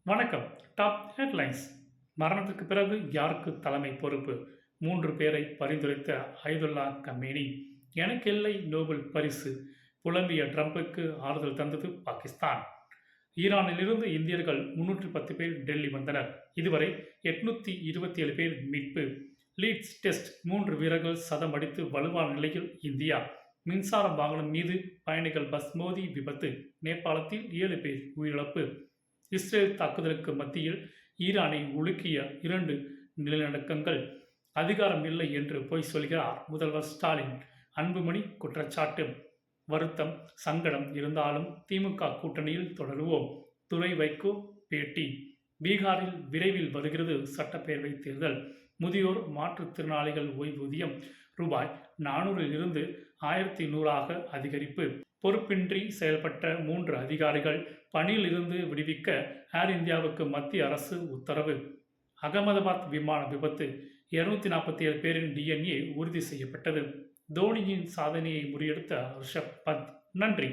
வணக்கம். Top headlines. மரணத்துக்கு பிறகு யாருக்கு தலைமை பொறுப்பு? 3 பேரை பரிந்துரைத்த அயதுல்லா கமேனி. எனக்கில்லை நோபல் பரிசு. புலம்பிய ட்ரம்புக்கு ஆறுதல் தந்தது பாகிஸ்தான். ஈரானிலிருந்து இந்தியர்கள் 310 பேர் டெல்லி வந்தனர். இதுவரை 827 பேர் மீட்பு. லீட்ஸ் டெஸ்ட் 3 வீரர்கள் சதம் அடித்து வலுவான நிலையில் இந்தியா. மின்சார வாகனம் மீது பயணிகள் பஸ் மோதி விபத்து. நேபாளத்தில் 7 பேர் உயிரிழப்பு. இஸ்ரேல் தாக்குதலுக்கு மத்தியில் ஈரானை உலுக்கிய 2 நிலநடுக்கங்கள். அதிகாரம் இல்லை என்று பொய் சொல்கிறார் முதல்வர் ஸ்டாலின். அன்புமணி குற்றச்சாட்டு. வருத்தம் சங்கடம் இருந்தாலும் திமுக கூட்டணியில் தொடருவோம். துரை வைகோ பேட்டி. பீகாரில் விரைவில் வருகிறது சட்டப்பேரவை தேர்தல். முதியோர் மாற்றுத்திறனாளிகள் ஓய்வூதியம் ரூபாய் 400 இருந்து 1100 அதிகரிப்பு. பொறுப்பின்றி செயல்பட்ட 3 அதிகாரிகள் பணியில் இருந்து விடுவிக்க ஏர் இந்தியாவுக்கு மத்திய அரசு உத்தரவு. அகமதாபாத் விமான விபத்து. 247 பேரின் DNA உறுதி செய்யப்பட்டது. தோனியின் சாதனையை முறியடித்த ரிஷப் பந்த். நன்றி.